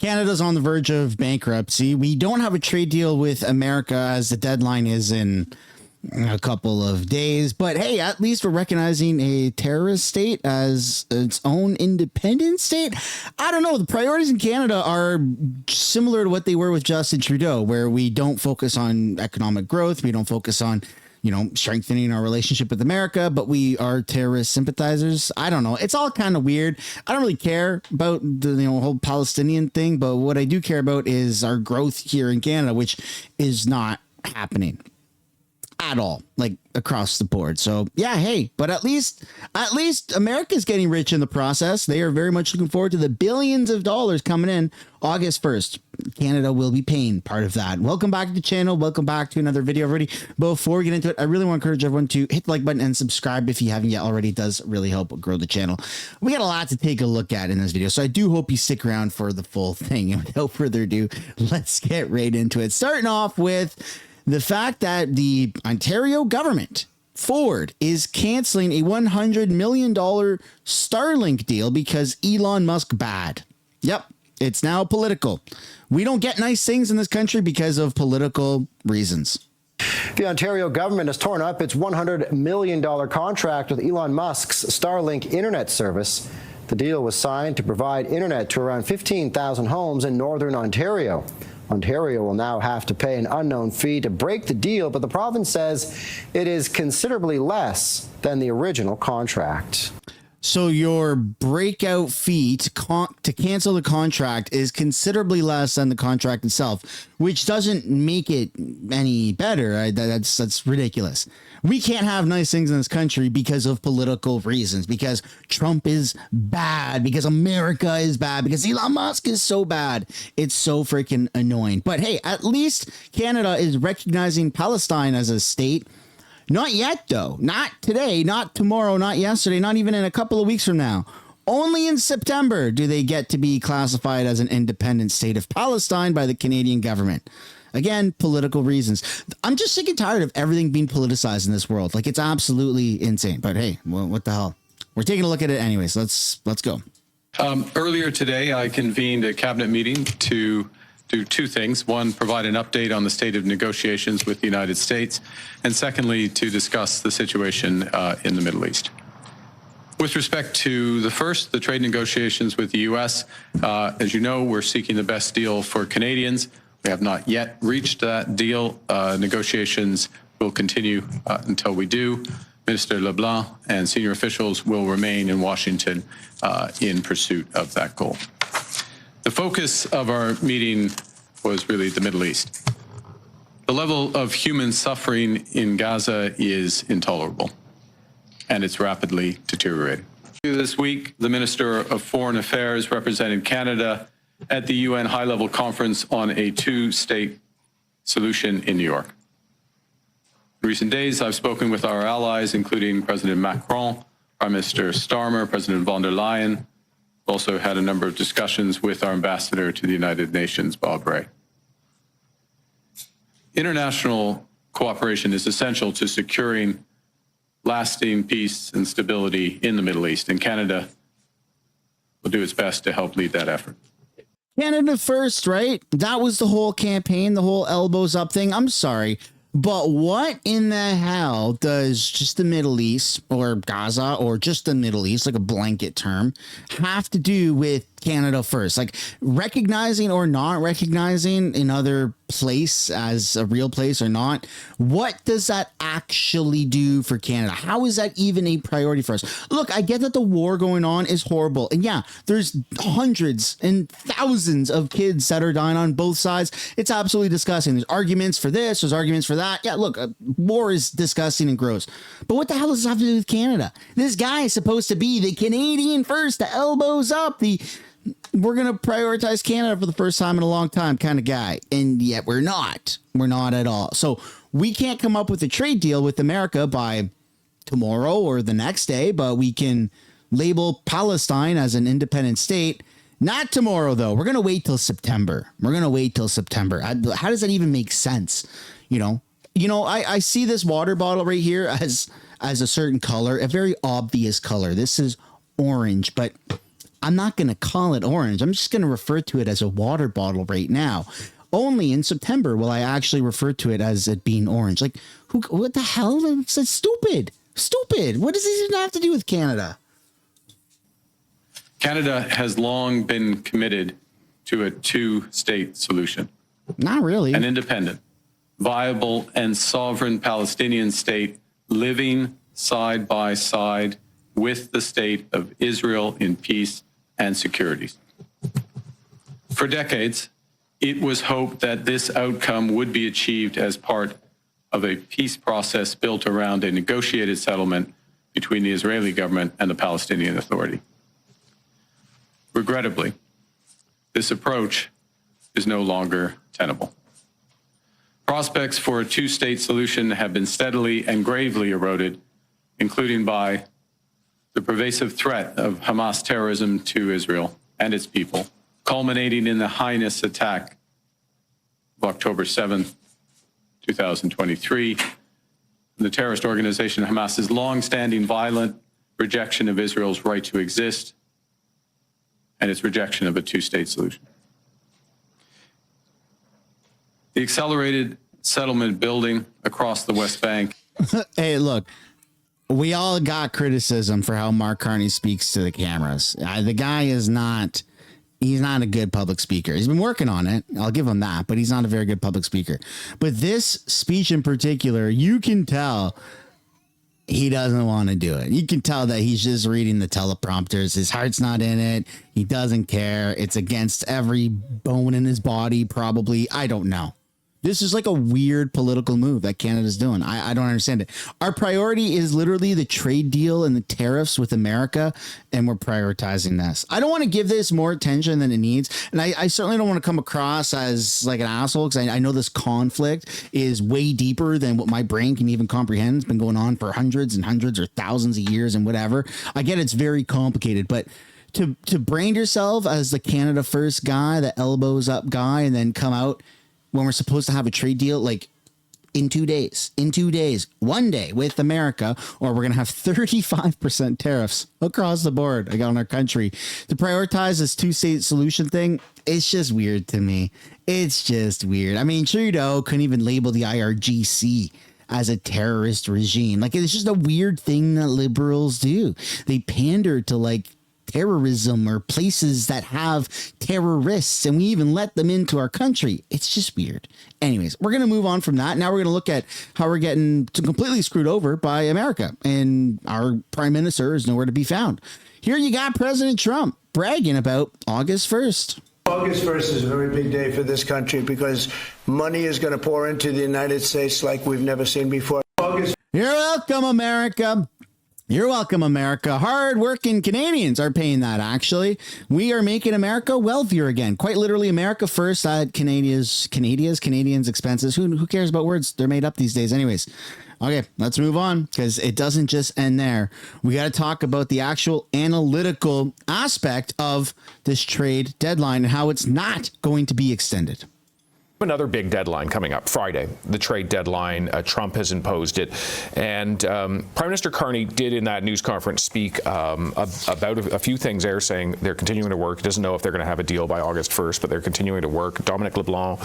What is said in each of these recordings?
Canada's on the verge of bankruptcy. We don't have a trade deal with America as the deadline is in a couple of days. But hey, at least we're recognizing a terrorist state as its own independent state. I don't know. The priorities in Canada are similar to what they were with Justin Trudeau, where we don't focus on economic growth. We don't focus on strengthening our relationship with America, but we are terrorist sympathizers. I don't know. It's all kind of weird. I don't really care about the whole Palestinian thing, but what I do care about is our growth here in Canada, which is not happening at all, like across the board. So yeah, hey, but at least America's getting rich in the process. They are very much looking forward to the billions of dollars coming in August 1st. Canada will be paying part of that. Welcome back to the channel. Welcome back to another video already. Before we get into it, I really want to encourage everyone to hit the like button and subscribe if you haven't yet already. It does really help grow the channel. We got a lot to take a look at in this video, so I do hope you stick around for the full thing. And without further ado, let's get right into it. Starting off with the fact that the Ontario government, Ford, is canceling a $100 million Starlink deal because Elon Musk bad. Yep, it's now political. We don't get nice things in this country because of political reasons. The Ontario government has torn up its $100 million contract with Elon Musk's Starlink internet service. The deal was signed to provide internet to around 15,000 homes in northern Ontario. Ontario will now have to pay an unknown fee to break the deal, but the province says it is considerably less than the original contract. So your breakout fee to cancel the contract is considerably less than the contract itself, which doesn't make it any better. That's ridiculous. We can't have nice things in this country because of political reasons, because Trump is bad, because America is bad, because Elon Musk is so bad. It's so freaking annoying. But hey, at least Canada is recognizing Palestine as a state. Not yet, though. Not today, not tomorrow, not yesterday, not even in a couple of weeks from now. Only in September do they get to be classified as an independent state of Palestine by the Canadian government. Again, political reasons. I'm just sick and tired of everything being politicized in this world. Like, it's absolutely insane. But hey, well, what the hell? We're taking a look at it anyways. Let's go. Earlier today, I convened a cabinet meeting to do two things. One, provide an update on the state of negotiations with the United States, and secondly, to discuss the situation in the Middle East. With respect to the first, the trade negotiations with the U.S., as you know, we're seeking the best deal for Canadians. We have not yet reached that deal. Negotiations will continue until we do. Minister LeBlanc and senior officials will remain in Washington in pursuit of that goal. The focus of our meeting was really the Middle East. The level of human suffering in Gaza is intolerable, and it's rapidly deteriorating. This week, the Minister of Foreign Affairs represented Canada at the UN high-level conference on a two-state solution in New York. In recent days, I've spoken with our allies, including President Macron, Prime Minister Starmer, President von der Leyen. Also had a number of discussions with our ambassador to the United Nations, Bob Ray. International cooperation is essential to securing lasting peace and stability in the Middle East, and Canada will do its best to help lead that effort. Canada first, right? That was the whole campaign, the whole elbows up thing. I'm sorry, but what in the hell does just the Middle East or Gaza or just the Middle East, like a blanket term, have to do with Canada first? Like, recognizing or not recognizing another place as a real place or not, what does that actually do for Canada? How is that even a priority for us? Look, I get that the war going on is horrible, and yeah, there's hundreds and thousands of kids that are dying on both sides. It's absolutely disgusting. There's arguments for this, there's arguments for that. Yeah, look, war is disgusting and gross, but what the hell does this have to do with Canada? This guy is supposed to be the Canadian first, the elbows up, we're going to prioritize Canada for the first time in a long time kind of guy. And yet we're not. We're not at all. So we can't come up with a trade deal with America by tomorrow or the next day, but we can label Palestine as an independent state. Not tomorrow, though. We're going to wait till September. We're going to wait till September. How does that even make sense? I see this water bottle right here as a certain color, a very obvious color. This is orange, but I'm not going to call it orange. I'm just going to refer to it as a water bottle right now. Only in September will I actually refer to it as it being orange. Like, what the hell? It's stupid. Stupid. What does this even have to do with Canada? Canada has long been committed to a two-state solution. Not really. An independent, viable, and sovereign Palestinian state living side by side with the state of Israel in peace and security. For decades, it was hoped that this outcome would be achieved as part of a peace process built around a negotiated settlement between the Israeli government and the Palestinian Authority. Regrettably, this approach is no longer tenable. Prospects for a two-state solution have been steadily and gravely eroded, including by the pervasive threat of Hamas terrorism to Israel and its people, culminating in the heinous attack of October 7th, 2023, the terrorist organization Hamas's long-standing violent rejection of Israel's right to exist and its rejection of a two-state solution. The accelerated settlement building across the West Bank. Hey, look, we all got criticism for how Mark Carney speaks to the cameras. The guy is not, he's not a good public speaker. He's been working on it. I'll give him that, but he's not a very good public speaker. But this speech in particular, you can tell he doesn't want to do it. You can tell that he's just reading the teleprompters. His heart's not in it. He doesn't care. It's against every bone in his body, probably. I don't know. This is like a weird political move that Canada's doing. I don't understand it. Our priority is literally the trade deal and the tariffs with America, and we're prioritizing this. I don't want to give this more attention than it needs, and I certainly don't want to come across as like an asshole, because I know this conflict is way deeper than what my brain can even comprehend. It's been going on for hundreds and hundreds or thousands of years and whatever. I get it's very complicated, but to brand yourself as the Canada first guy, the elbows up guy, and then come out when we're supposed to have a trade deal like in 2 days, one day with America, or we're going to have 35% tariffs across the board on our country. To prioritize this two-state solution thing, it's just weird to me. It's just weird. I mean, Trudeau couldn't even label the IRGC as a terrorist regime. Like, it's just a weird thing that liberals do. They pander to like terrorism or places that have terrorists, and we even let them into our country. It's just weird. Anyways, we're going to move on from that. Now we're going to look at how we're getting completely screwed over by America, and our prime minister is nowhere to be found. Here you got President Trump bragging about August 1st. August 1st is a very big day for this country because money is going to pour into the United States like we've never seen before. You're welcome, America. You're welcome, America. Hard-working Canadians are paying that, actually. We are making America wealthier again. Quite literally, America first at Canadians' expenses. Who cares about words? They're made up these days anyways. Okay, let's move on, because it doesn't just end there. We got to talk about the actual analytical aspect of this trade deadline and how it's not going to be extended. Another big deadline coming up Friday, the trade deadline. Trump has imposed it. And Prime Minister Carney did in that news conference speak about a few things there, saying they're continuing to work. Doesn't know if they're going to have a deal by August 1st, but they're continuing to work. Dominic LeBlanc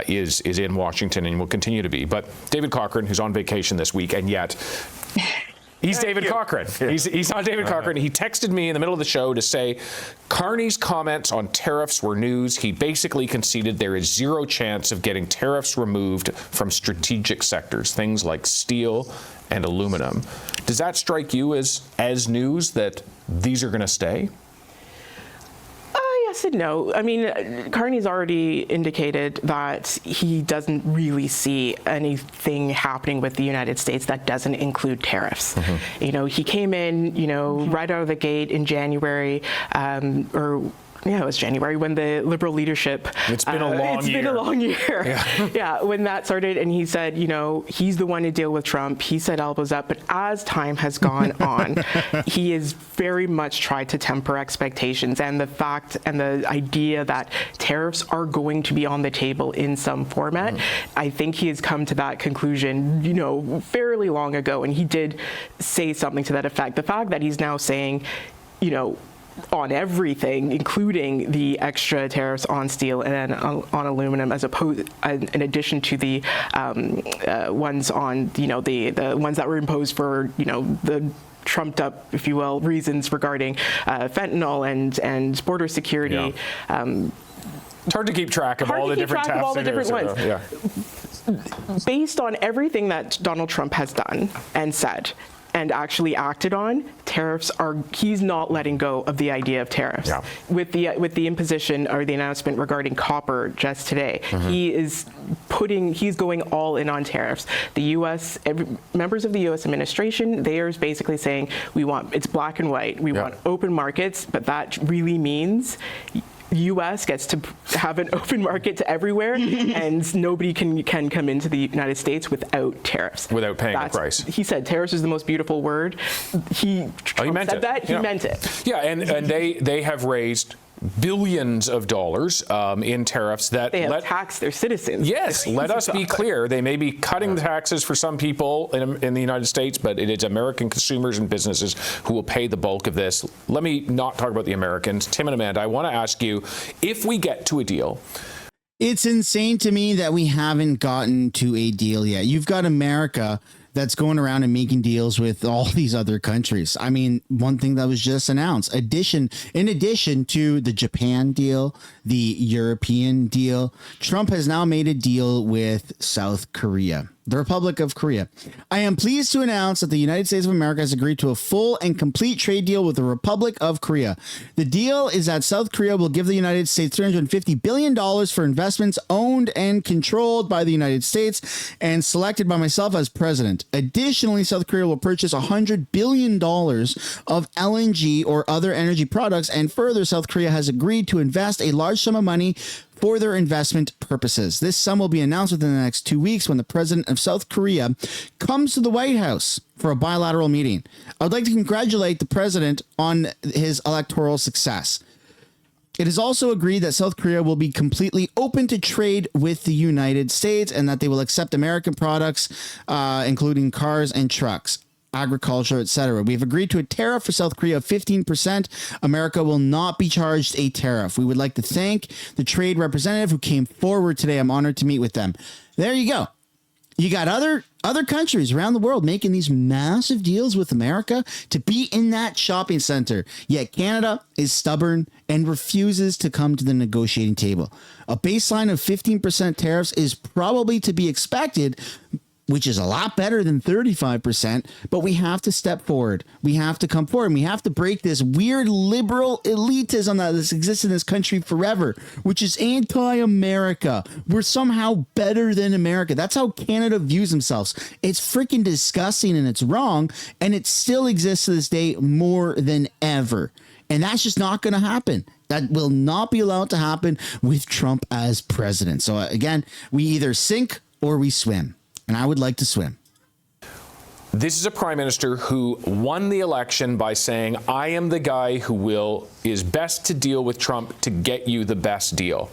is in Washington and will continue to be. But David Cochrane, who's on vacation this week, and yet he's David Cochrane. He's not David Cochrane. He texted me in the middle of the show to say Carney's comments on tariffs were news. He basically conceded there is zero chance of getting tariffs removed from strategic sectors, things like steel and aluminum. Does that strike you as news that these are going to stay? Yes and no. I mean, Carney's already indicated that he doesn't really see anything happening with the United States that doesn't include tariffs. Mm-hmm. You know, he came in, right out of the gate in January, it was January when the Liberal leadership. It's been a long year. Been a long year. Yeah, when that started, and he said, he's the one to deal with Trump. He said elbows up, but as time has gone on, he has very much tried to temper expectations, and the fact and the idea that tariffs are going to be on the table in some format. I think he has come to that conclusion, fairly long ago, and he did say something to that effect. The fact that he's now saying, on everything, including the extra tariffs on steel and on aluminum, as opposed, in addition to the ones on, the ones that were imposed for, the trumped up, if you will, reasons regarding fentanyl and border security. Yeah. It's hard to keep track of all the different ones. Yeah. Based on everything that Donald Trump has done and said and actually acted on, he's not letting go of the idea of tariffs. Yeah. With the imposition or the announcement regarding copper just today, he's going all in on tariffs. The U.S., members of the U.S. administration, they are basically saying, it's black and white. We want open markets, but that really means U.S. gets to have an open market to everywhere, and nobody can come into the United States without tariffs. Without paying a price. He said tariffs is the most beautiful word. He meant it. Yeah, and they have raised billions of dollars in tariffs that they have taxed their citizens. Yes, let us be clear. They may be cutting the taxes for some people in the United States, but it is American consumers and businesses who will pay the bulk of this. Let me not talk about the Americans. Tim and Amanda, I want to ask you, if we get to a deal. It's insane to me that we haven't gotten to a deal yet. You've got America that's going around and making deals with all these other countries. I mean, one thing that was just announced, in addition to the Japan deal, the European deal, Trump has now made a deal with South Korea, the Republic of Korea. I am pleased to announce that the United States of America has agreed to a full and complete trade deal with the Republic of Korea. The deal is that South Korea will give the United States $350 billion for investments owned and controlled by the United States and selected by myself as president. Additionally, South Korea will purchase $100 billion of LNG or other energy products. And further, South Korea has agreed to invest a large sum of money for their investment purposes. This sum will be announced within the next 2 weeks when the president of South Korea comes to the White House for a bilateral meeting. I would like to congratulate the president on his electoral success. It is also agreed that South Korea will be completely open to trade with the United States and that they will accept American products, including cars and trucks, agriculture, etc. We've agreed to a tariff for South Korea of 15%. America will not be charged a tariff. We would like to thank the trade representative who came forward today. I'm honored to meet with them. There you go. You got other countries around the world making these massive deals with America to be in that shopping center. Yet Canada is stubborn and refuses to come to the negotiating table. A baseline of 15% tariffs is probably to be expected, which is a lot better than 35%, but we have to step forward. We have to come forward, and we have to break this weird liberal elitism that exists in this country forever, which is anti-America. We're somehow better than America. That's how Canada views themselves. It's freaking disgusting, and it's wrong, and it still exists to this day more than ever. And that's just not going to happen. That will not be allowed to happen with Trump as president. So again, we either sink or we swim. And I would like to swim. This is a prime minister who won the election by saying, I am the guy who is best to deal with Trump to get you the best deal.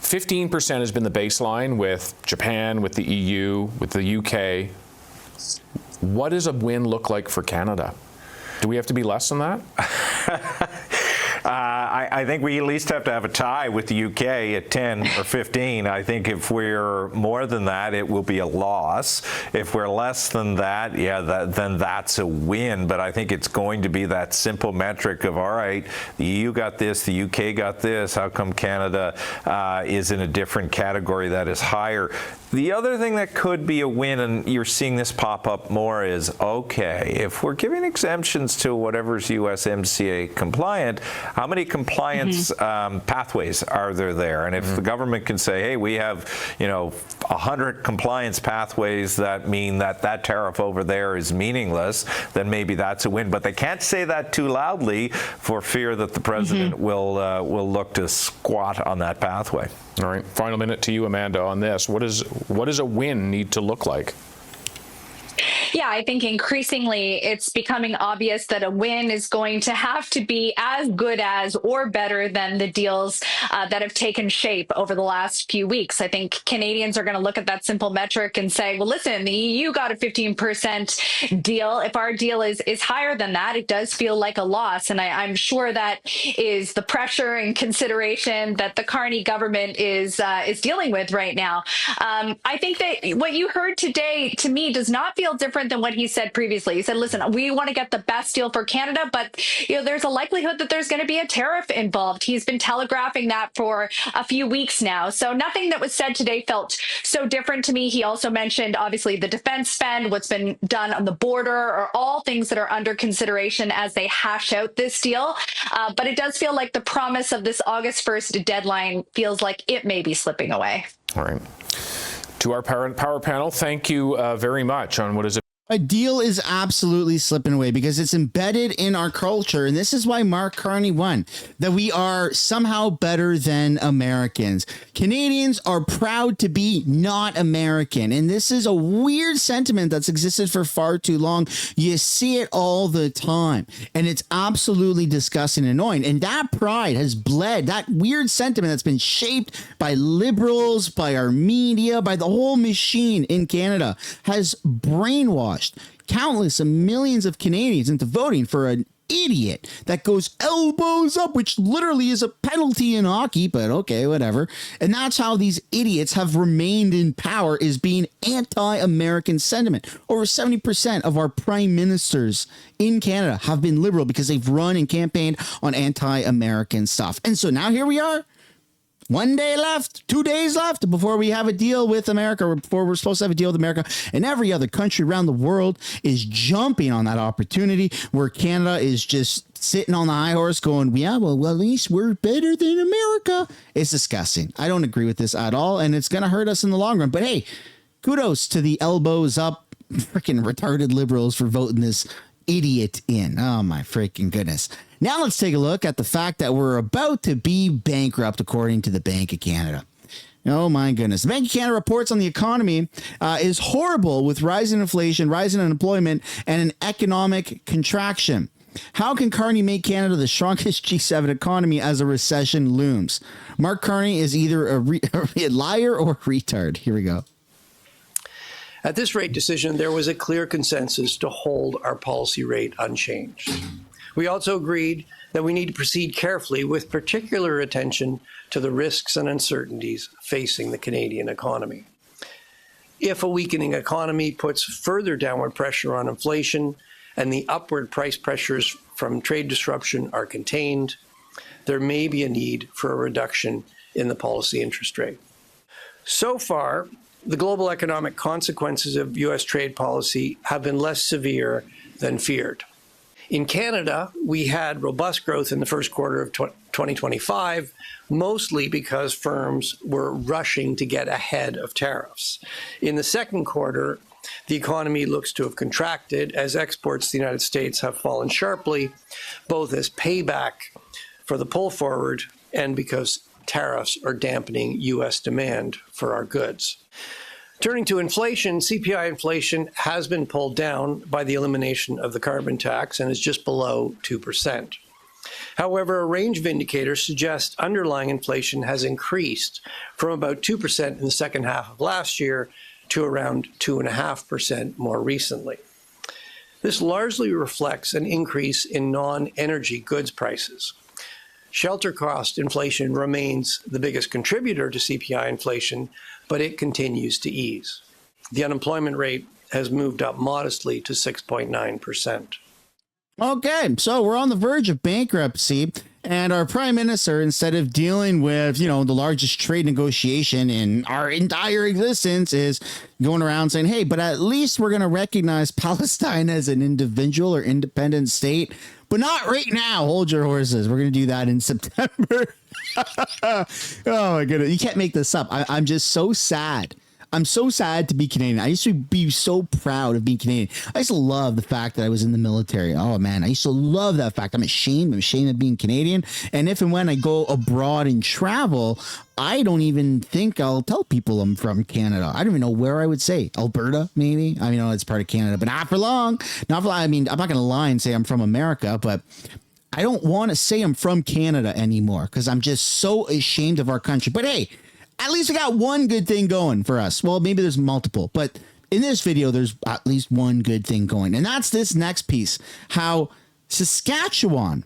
15% has been the baseline with Japan, with the EU, with the UK. What does a win look like for Canada? Do we have to be less than that? I think we at least have to have a tie with the UK at 10 or 15. I think if we're more than that, it will be a loss. If we're less than that, then that's a win. But I think it's going to be that simple metric of, all right, the EU got this, the UK got this. How come Canada is in a different category that is higher? The other thing that could be a win, and you're seeing this pop up more, is, okay, if we're giving exemptions to whatever's USMCA compliant, how many compliance pathways are there? And if the government can say, hey, we have 100 compliance pathways that mean that tariff over there is meaningless, then maybe that's a win. But they can't say that too loudly for fear that the president will look to squat on that pathway. All right, final minute to you, Amanda, on this. What does a win need to look like? Yeah, I think increasingly it's becoming obvious that a win is going to have to be as good as or better than the deals that have taken shape over the last few weeks. I think Canadians are going to look at that simple metric and say, well, listen, the EU got a 15% deal. If our deal is higher than that, it does feel like a loss. And I'm sure that is the pressure and consideration that the Carney government is dealing with right now. I think that what you heard today, to me, does not feel different than what he said previously. He said, listen, we want to get the best deal for Canada, but there's a likelihood that there's going to be a tariff involved. He's been telegraphing that for a few weeks now. So nothing that was said today felt so different to me. He also mentioned, obviously, the defense spend, what's been done on the border, are all things that are under consideration as they hash out this deal. But it does feel like the promise of this August 1st deadline feels like it may be slipping away. All right. To our power panel, thank you very much on what is a deal is absolutely slipping away because it's embedded in our culture. And this is why Mark Carney won, that we are somehow better than Americans. Canadians are proud to be not American. And this is a weird sentiment that's existed for far too long. You see it all the time. And it's absolutely disgusting and annoying. And that pride has bled, that weird sentiment that's been shaped by liberals, by our media, by the whole machine in Canada, has brainwashed countless of millions of Canadians into voting for an idiot that goes elbows up, which literally is a penalty in hockey, but okay, whatever. And that's how these idiots have remained in power, is being anti-American sentiment. Over 70% of our prime ministers in Canada have been liberal because they've run and campaigned on anti-American stuff. And so now here we are. 1 day left, 2 days left before we have a deal with America, or before we're supposed to have a deal with America. And every other country around the world is jumping on that opportunity, where Canada is just sitting on the high horse going, yeah, well, at least we're better than America. It's disgusting. I don't agree with this at all. And it's going to hurt us in the long run. But hey, kudos to the elbows up freaking retarded liberals for voting this idiot in. Oh, my freaking goodness. Now let's take a look at the fact that we're about to be bankrupt, according to the Bank of Canada. Oh, my goodness. The Bank of Canada reports on the economy is horrible, with rising inflation, rising unemployment, and an economic contraction. How can Carney make Canada the strongest G7 economy as a recession looms? Mark Carney is either a liar or a retard. Here we go. At this rate decision, there was a clear consensus to hold our policy rate unchanged. We also agreed that we need to proceed carefully, with particular attention to the risks and uncertainties facing the Canadian economy. If a weakening economy puts further downward pressure on inflation and the upward price pressures from trade disruption are contained, there may be a need for a reduction in the policy interest rate. So far, the global economic consequences of U.S. trade policy have been less severe than feared. In Canada, we had robust growth in the first quarter of 2025, mostly because firms were rushing to get ahead of tariffs. In the second quarter, the economy looks to have contracted as exports to the United States have fallen sharply, both as payback for the pull forward and because tariffs are dampening U.S. demand for our goods. Turning to inflation, CPI inflation has been pulled down by the elimination of the carbon tax and is just below 2%. However, a range of indicators suggest underlying inflation has increased from about 2% in the second half of last year to around 2.5% more recently. This largely reflects an increase in non-energy goods prices. Shelter cost inflation remains the biggest contributor to CPI inflation, but it continues to ease. The unemployment rate has moved up modestly to 6.9%. Okay, so we're on the verge of bankruptcy, and our prime minister, instead of dealing with, the largest trade negotiation in our entire existence, is going around saying, hey, but at least we're going to recognize Palestine as an individual or independent state, but not right now. Hold your horses. We're going to do that in September. Oh, my goodness. You can't make this up. I'm just so sad. I'm so sad to be Canadian. I used to be so proud of being Canadian. I used to love the fact that I was in the military. Oh man, I used to love that fact. I'm ashamed of being Canadian. And if and when I go abroad and travel, I don't even think I'll tell people I'm from Canada. I don't even know where I would say. Alberta, maybe. I mean, no, it's part of Canada, but not for long. Not for long. I mean, I'm not going to lie and say I'm from America, but I don't want to say I'm from Canada anymore because I'm just so ashamed of our country. But hey, at least we got one good thing going for us. Well, maybe there's multiple, but in this video, there's at least one good thing going. And that's this next piece, how Saskatchewan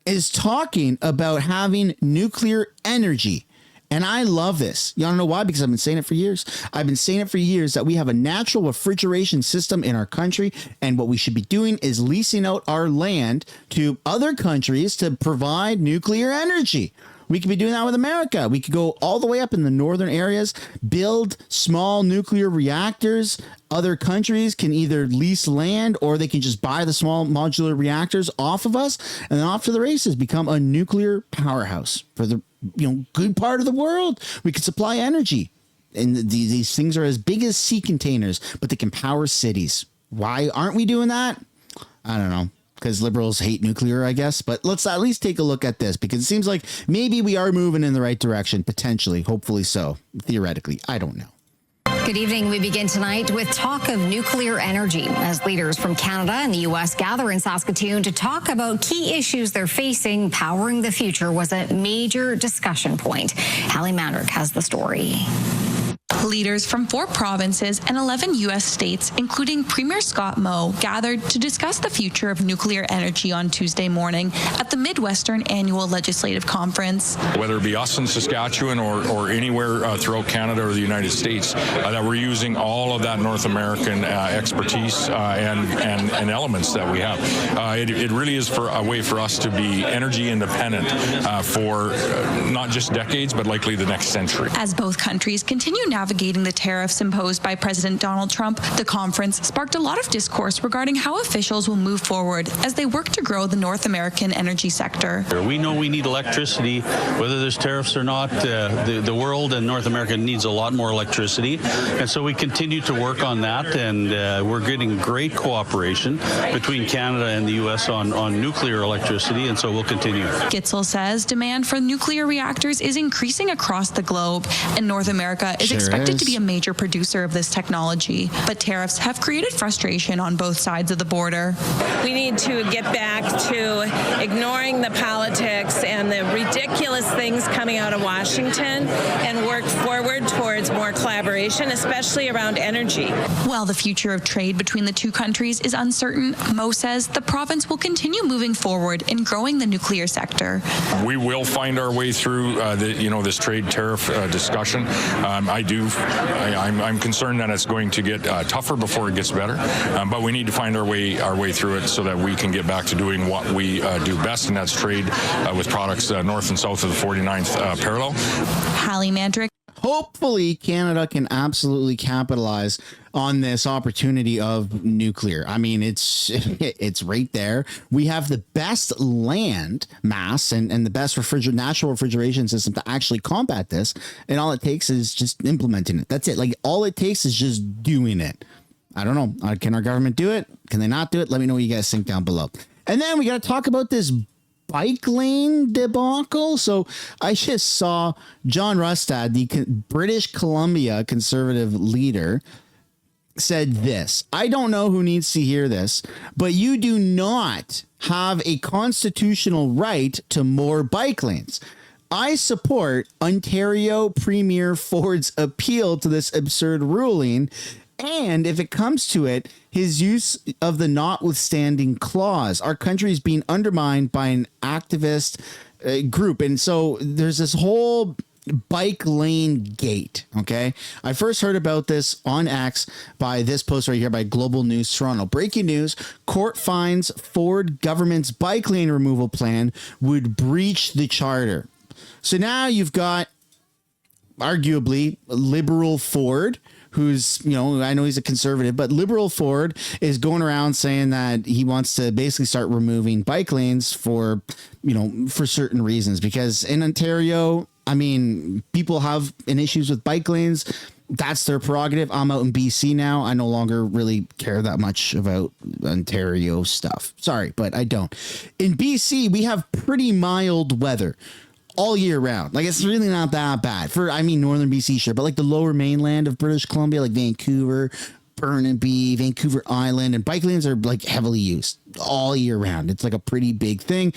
is talking about having nuclear energy. And I love this. You want to know why? Because I've been saying it for years. I've been saying it for years that we have a natural refrigeration system in our country. And what we should be doing is leasing out our land to other countries to provide nuclear energy. We could be doing that with America. We could go all the way up in the northern areas, build small nuclear reactors. Other countries can either lease land or they can just buy the small modular reactors off of us. And then off to the races, become a nuclear powerhouse for the good part of the world. We could supply energy. And these things are as big as sea containers, but they can power cities. Why aren't we doing that? I don't know. Because liberals hate nuclear, I guess. But let's at least take a look at this, because it seems like maybe we are moving in the right direction, potentially, hopefully so, theoretically. I don't know. Good evening. We begin tonight with talk of nuclear energy as leaders from Canada and the U.S. gather in Saskatoon to talk about key issues they're facing. Powering the future was a major discussion point. Hallie Mandrick has the story. Leaders from 4 provinces and 11 U.S. states, including Premier Scott Moe, gathered to discuss the future of nuclear energy on Tuesday morning at the Midwestern Annual Legislative Conference. Whether it be us in Saskatchewan or anywhere throughout Canada or the United States, that we're using all of that North American expertise and elements that we have. It really is for a way for us to be energy independent for not just decades, but likely the next century. As both countries continue navigating the tariffs imposed by President Donald Trump, the conference sparked a lot of discourse regarding how officials will move forward as they work to grow the North American energy sector. We know we need electricity, whether there's tariffs or not. The world and North America needs a lot more electricity, and so we continue to work on that, and we're getting great cooperation between Canada and the U.S. on nuclear electricity, and so we'll continue. Gitzel says demand for nuclear reactors is increasing across the globe, and North America is expected to be a major producer of this technology. But tariffs have created frustration on both sides of the border. We need to get back to ignoring the politics and the ridiculous things coming out of Washington and work forward towards more collaboration, especially around energy. While the future of trade between the two countries is uncertain, Moe says the province will continue moving forward in growing the nuclear sector. We will find our way through this trade tariff discussion. I'm concerned that it's going to get tougher before it gets better, but we need to find our way through it so that we can get back to doing what we do best, and that's trade with products north and south of the 49th parallel. Hallie Mandrick. Hopefully, Canada can absolutely capitalize on this opportunity of nuclear. I mean, it's right there. We have the best land mass and the best natural refrigeration system to actually combat this. And all it takes is just implementing it. That's it. Like, all it takes is just doing it. I don't know. Can our government do it? Can they not do it? Let me know what you guys think down below. And then we got to talk about this bike lane debacle. So I just saw John Rustad, the British Columbia conservative leader, said this: I don't know who needs to hear this, but you do not have a constitutional right to more bike lanes. I support Ontario Premier Ford's appeal to this absurd ruling, and if it comes to it, his use of the notwithstanding clause. Our country is being undermined by an activist group. And so there's this whole bike lane gate. Okay. I first heard about this on X by this post right here by Global News Toronto. Breaking news: court finds Ford government's bike lane removal plan would breach the charter. So now you've got arguably liberal Ford, who's, I know he's a conservative, but liberal Ford is going around saying that he wants to basically start removing bike lanes for certain reasons. Because in Ontario, I mean, people have issues with bike lanes that's their prerogative. I'm out in BC now. I no longer really care that much about Ontario stuff. Sorry, but I don't. In BC, we have pretty mild weather all year round. Like, it's really not that bad for, I mean, northern BC, sure, but like the lower mainland of British Columbia, like Vancouver, Burnaby, Vancouver Island, and bike lanes are like heavily used all year round. It's like a pretty big thing,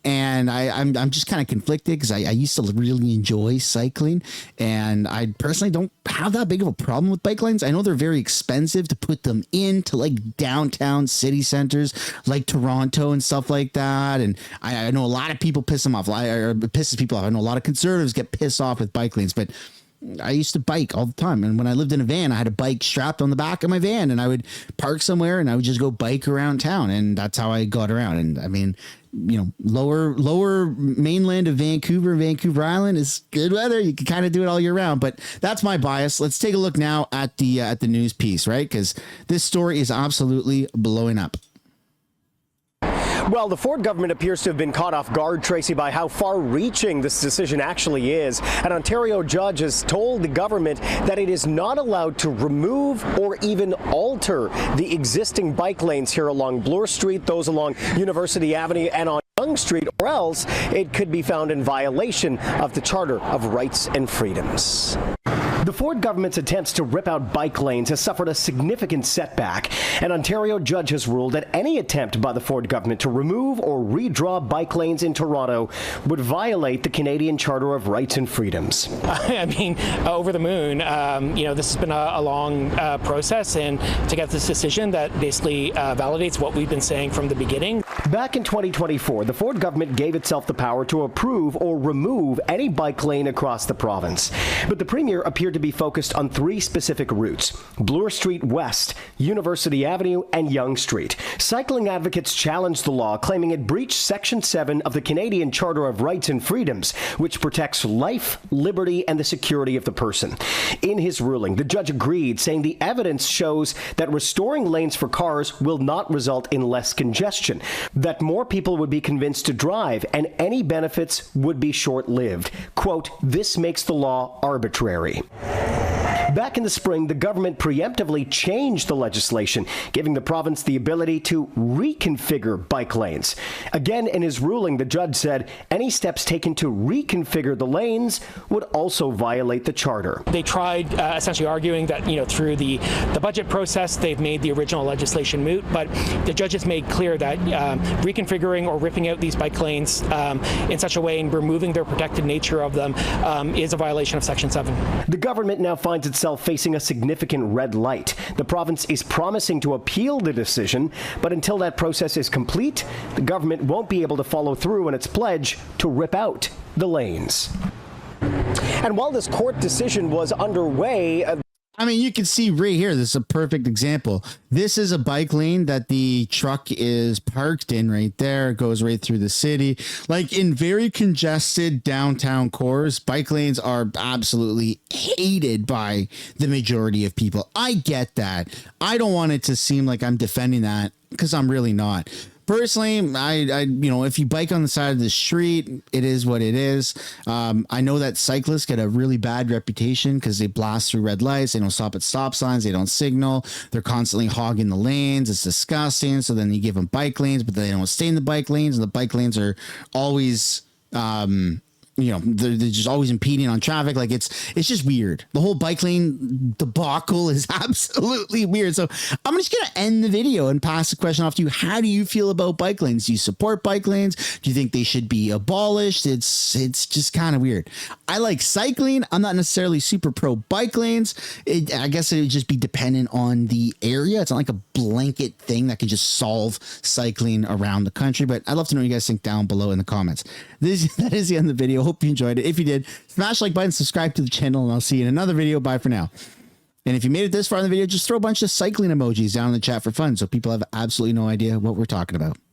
and I'm just kind of conflicted because I used to really enjoy cycling, and I personally don't have that big of a problem with bike lanes. I know they're very expensive to put them into like downtown city centers like Toronto and stuff like that, and I know a lot of people piss them off. It pisses people off. I know a lot of conservatives get pissed off with bike lanes, but I used to bike all the time. And when I lived in a van, I had a bike strapped on the back of my van, and I would park somewhere and I would just go bike around town. And that's how I got around. And I mean, you know, lower mainland of Vancouver Island is good weather. You can kind of do it all year round, but that's my bias. Let's take a look now at the news piece, right? Because this story is absolutely blowing up. Well, the Ford government appears to have been caught off guard, Tracy, by how far-reaching this decision actually is. An Ontario judge has told the government that it is not allowed to remove or even alter the existing bike lanes here along Bloor Street, those along University Avenue and on Yonge Street, or else it could be found in violation of the Charter of Rights and Freedoms. The Ford government's attempts to rip out bike lanes has suffered a significant setback. An Ontario judge has ruled that any attempt by the Ford government to remove or redraw bike lanes in Toronto would violate the Canadian Charter of Rights and Freedoms. I mean, over the moon. You know, this has been a long process, and to get this decision that basically validates what we've been saying from the beginning. Back in 2024, the Ford government gave itself the power to approve or remove any bike lane across the province. But the Premier appeared to be focused on three specific routes: Bloor Street West, University Avenue, and Yonge Street. Cycling advocates challenged the law, claiming it breached Section 7 of the Canadian Charter of Rights and Freedoms, which protects life, liberty, and the security of the person. In his ruling, the judge agreed, saying the evidence shows that restoring lanes for cars will not result in less congestion, that more people would be convinced to drive, and any benefits would be short-lived. Quote, "This makes the law arbitrary." Back in the spring, the government preemptively changed the legislation, giving the province the ability to reconfigure bike lanes. Again, in his ruling, the judge said any steps taken to reconfigure the lanes would also violate the charter. They tried essentially arguing that, you know, through the budget process, they've made the original legislation moot, but the judge has made clear that reconfiguring or ripping out these bike lanes in such a way and removing their protected nature of them is a violation of Section 7. The government now finds itself facing a significant red light. The province is promising to appeal the decision, but until that process is complete, the government won't be able to follow through on its pledge to rip out the lanes. And while this court decision was underway, I mean, you can see right here, this is a perfect example. This is a bike lane that the truck is parked in right there. It goes right through the city. Like in very congested downtown cores, bike lanes are absolutely hated by the majority of people. I get that. I don't want it to seem like I'm defending that because I'm really not. Personally, I you know, if you bike on the side of the street, it is what it is. I know that cyclists get a really bad reputation because they blast through red lights. They don't stop at stop signs. They don't signal. They're constantly hogging the lanes. It's disgusting. So then you give them bike lanes, but they don't stay in the bike lanes. And the bike lanes are always, you know, they're just always impeding on traffic. Like it's just weird. The whole bike lane debacle is absolutely weird. So I'm just going to end the video and pass the question off to you. How do you feel about bike lanes? Do you support bike lanes? Do you think they should be abolished? It's just kind of weird. I like cycling. I'm not necessarily super pro bike lanes. I guess it would just be dependent on the area. It's not like a blanket thing that can just solve cycling around the country, but I'd love to know what you guys think down below in the comments. That is the end of the video. Hope you enjoyed it. If you did, smash the like button, subscribe to the channel, and I'll see you in another video. Bye for now. And if you made it this far in the video, just throw a bunch of cycling emojis down in the chat for fun so people have absolutely no idea what we're talking about.